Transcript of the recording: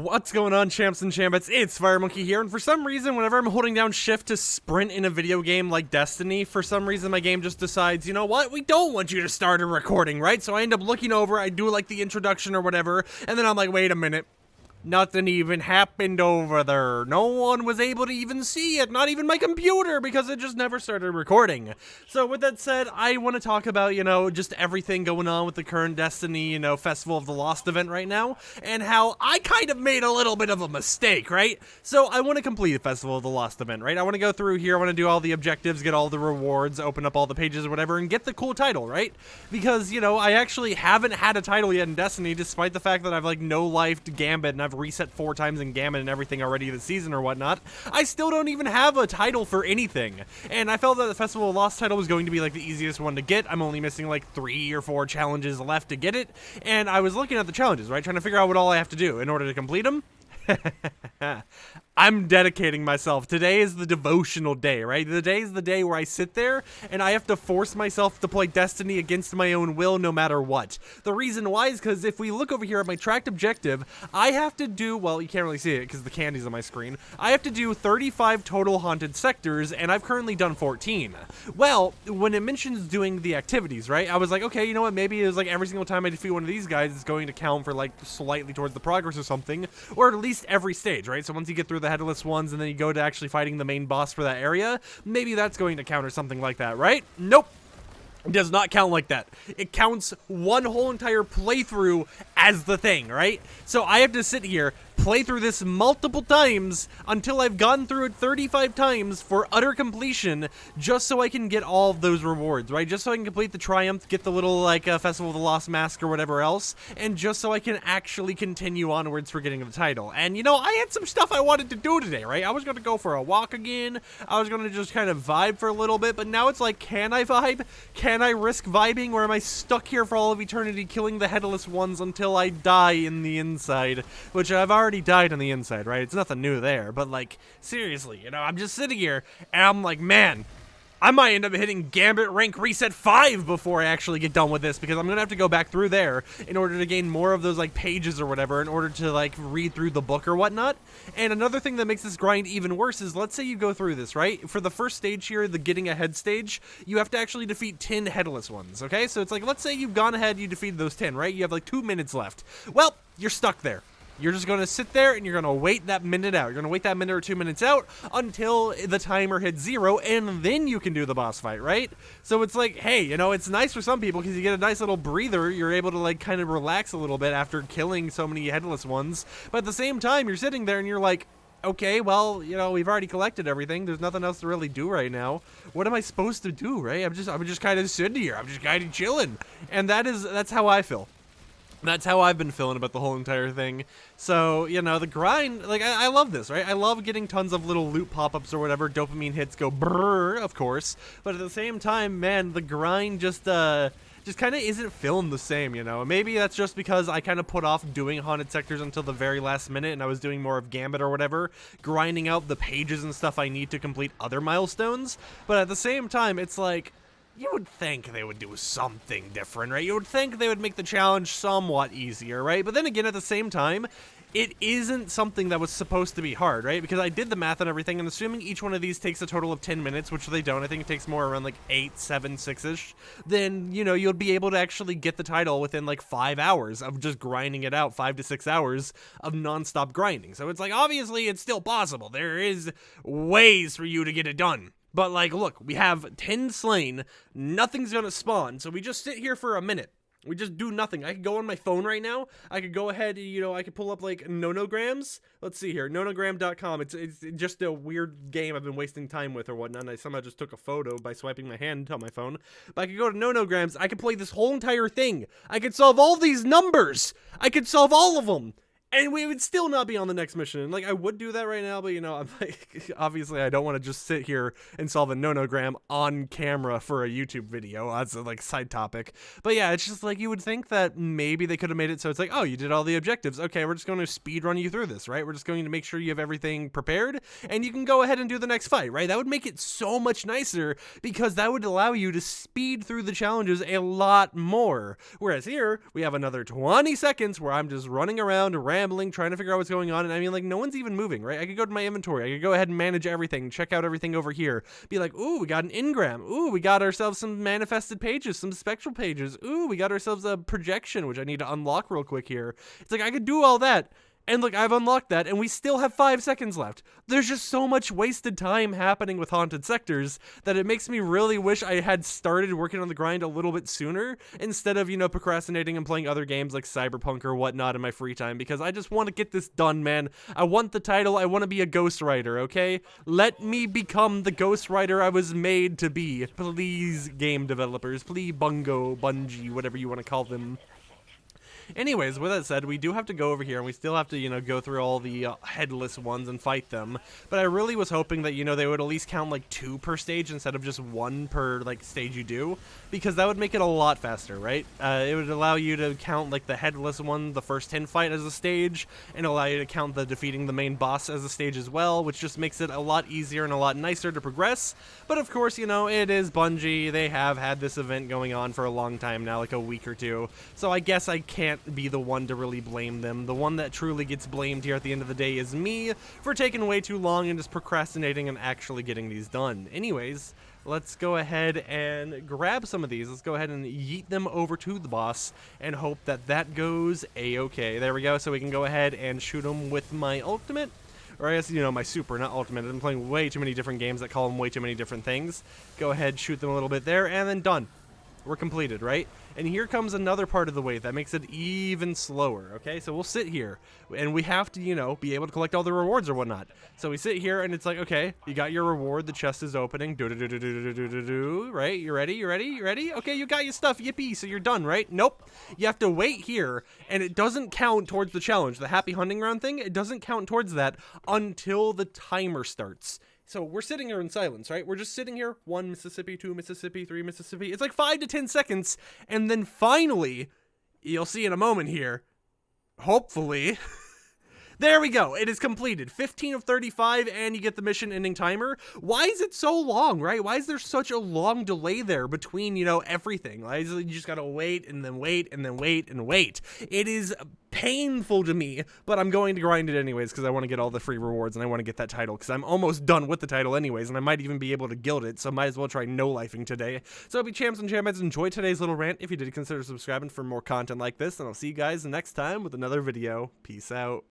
What's going on, champs and chambets? It's FireMonkey here, and for some reason, whenever I'm holding down shift to sprint in a video game like Destiny, for some reason my game just decides, you know what, we don't want you to start a recording, right? So I end up looking over, I do like the introduction or whatever, and then I'm like, wait a minute. Nothing even happened over there. No one was able to even see it, not even my computer, because it just never started recording. So with that said, I want to talk about, just everything going on with the current Destiny, Festival of the Lost event right now, and how I kind of made a little bit of a mistake, right? So I want to complete the Festival of the Lost event, right? I want to go through here, I want to do all the objectives, get all the rewards, open up all the pages or whatever, and get the cool title, right? Because, I actually haven't had a title yet in Destiny, despite the fact that I've, no-lifed Gambit, and I've reset 4 times in Gambit and everything already this season or whatnot. I still don't even have a title for anything, and I felt that the Festival of Lost title was going to be the easiest one to get. I'm only missing 3 or 4 challenges left to get it, and I was looking at the challenges, right, trying to figure out what all I have to do in order to complete them. I'm dedicating myself. Today is the devotional day, right? The day is the day where I sit there and I have to force myself to play Destiny against my own will no matter what. The reason why is because if we look over here at my tracked objective, I have to do, well, you can't really see it because the candy's on my screen. I have to do 35 total haunted sectors, and I've currently done 14. Well, when it mentions doing the activities, right, I was like, okay, you know what, maybe it was every single time I defeat one of these guys, it's going to count for slightly towards the progress or something, or at least every stage, right? So once you get through the headless ones and then you go to actually fighting the main boss for that area, maybe that's going to count or something like that, right? Nope. It does not count like that. It counts one whole entire playthrough as the thing, right? So I have to sit here, play through this multiple times until I've gone through it 35 times for utter completion, just so I can get all of those rewards, right? Just so I can complete the Triumph, get the little, Festival of the Lost Mask or whatever else, and just so I can actually continue onwards for getting the title. And, I had some stuff I wanted to do today, right? I was going to go for a walk again. I was going to just kind of vibe for a little bit, but now it's can I vibe? Can I risk vibing, or am I stuck here for all of eternity killing the headless ones until I die in the inside? Which I've already died on the inside, right? It's nothing new there, but seriously, I'm just sitting here and I'm like, man, I might end up hitting Gambit rank reset 5 before I actually get done with this, because I'm gonna have to go back through there in order to gain more of those pages or whatever, in order to read through the book or whatnot. And another thing that makes this grind even worse is, let's say you go through this, right? For the first stage here, the getting ahead stage, you have to actually defeat 10 headless ones, okay? So it's let's say you've gone ahead, you defeated those 10, right? You have 2 minutes left. Well, you're stuck there. You're just going to sit there and you're going to wait that minute out. You're going to wait that minute or 2 minutes out until the timer hits 0, and then you can do the boss fight, right? So it's hey, it's nice for some people because you get a nice little breather. You're able to kind of relax a little bit after killing so many headless ones. But at the same time, you're sitting there and you're like, okay, well, we've already collected everything. There's nothing else to really do right now. What am I supposed to do, right? I'm just kind of sitting here. I'm just kind of chilling. And that's how I feel. That's how I've been feeling about the whole entire thing. So, the grind, I love this, right? I love getting tons of little loot pop-ups or whatever. Dopamine hits go brrr, of course. But at the same time, man, the grind just kind of isn't feeling the same, Maybe that's just because I kind of put off doing haunted sectors until the very last minute, and I was doing more of Gambit or whatever, grinding out the pages and stuff I need to complete other milestones. But at the same time, it's you would think they would do something different, right? You would think they would make the challenge somewhat easier, right? But then again, at the same time, it isn't something that was supposed to be hard, right? Because I did the math and everything, and assuming each one of these takes a total of 10 minutes, which they don't, I think it takes more around 8, 7, 6-ish, then, you'll be able to actually get the title within 5 hours of just grinding it out, 5 to 6 hours of nonstop grinding. So it's obviously it's still possible. There is ways for you to get it done. But, look, we have 10 slain, nothing's gonna spawn, so we just sit here for a minute. We just do nothing. I could go on my phone right now. I could go ahead, I could pull up, nonograms. Let's see here, nonogram.com. It's just a weird game I've been wasting time with or whatnot, and I somehow just took a photo by swiping my hand on my phone. But I could go to nonograms. I could play this whole entire thing. I could solve all these numbers. I could solve all of them. And we would still not be on the next mission. I would do that right now, but, I'm obviously I don't want to just sit here and solve a nonogram on camera for a YouTube video. That's a, side topic. But yeah, it's just, you would think that maybe they could have made it so it's oh, you did all the objectives. Okay, we're just going to speed run you through this, right? We're just going to make sure you have everything prepared, and you can go ahead and do the next fight, right? That would make it so much nicer, because that would allow you to speed through the challenges a lot more. Whereas here, we have another 20 seconds where I'm just running around, scrambling, trying to figure out what's going on, and I mean, like, no one's even moving, right? I could go to my inventory, I could go ahead and manage everything, check out everything over here, be like, ooh, we got an engram, ooh, we got ourselves some manifested pages, some spectral pages, ooh, we got ourselves a projection, which I need to unlock real quick here. It's like, I could do all that. And look, I've unlocked that, and we still have 5 seconds left. There's just so much wasted time happening with Haunted Sectors that it makes me really wish I had started working on the grind a little bit sooner instead of, you know, procrastinating and playing other games like Cyberpunk or whatnot in my free time, because I just want to get this done, man. I want the title. I want to be a ghostwriter, okay? Let me become the ghostwriter I was made to be. Please, game developers. Please, Bungie, whatever you want to call them. Anyways, with that said, we do have to go over here, and we still have to, you know, go through all the headless ones and fight them. But I really was hoping that, you know, they would at least count, like, 2 per stage instead of just 1 per, like, stage you do, because that would make it a lot faster, right? It would allow you to count, like, the headless one, the first 10 fight as a stage, and allow you to count the defeating the main boss as a stage as well, which just makes it a lot easier and a lot nicer to progress. But, of course, you know, it is Bungie. They have had this event going on for a long time now, like a week or two, so I guess I can't be the one to really blame them. The one that truly gets blamed here at the end of the day is me for taking way too long and just procrastinating and actually getting these done. Anyways, let's go ahead and grab some of these. Let's go ahead and yeet them over to the boss and hope that that goes a-okay. There we go. So we can go ahead and shoot them with my ultimate. Or I guess, you know, my super, not ultimate. I'm playing way too many different games that call them way too many different things. Go ahead, shoot them a little bit there, and then done. We're completed, right? And here comes another part of the wait that makes it even slower, okay? So we'll sit here, and we have to, you know, be able to collect all the rewards or whatnot. So we sit here, and it's like, okay, you got your reward, the chest is opening, do-do-do-do-do-do-do-do, right? You ready? You ready? You ready? Okay, you got your stuff, yippee, so you're done, right? Nope. You have to wait here, and it doesn't count towards the challenge. The happy hunting ground thing, it doesn't count towards that until the timer starts. So we're sitting here in silence, right? We're just sitting here, 1 Mississippi, 2 Mississippi, 3 Mississippi. It's like 5 to 10 seconds, and then finally, you'll see in a moment here, hopefully, there we go. It is completed. 15 of 35, and you get the mission ending timer. Why is it so long, right? Why is there such a long delay there between, you know, everything? Like, you just gotta wait, and then wait, and then wait, and wait. It is painful to me, but I'm going to grind it anyways because I want to get all the free rewards, and I want to get that title because I'm almost done with the title anyways, and I might even be able to guild it, so might as well try no-lifing today. So hope you champs and champions enjoyed today's little rant. If you did, consider subscribing for more content like this, and I'll see you guys next time with another video. Peace out.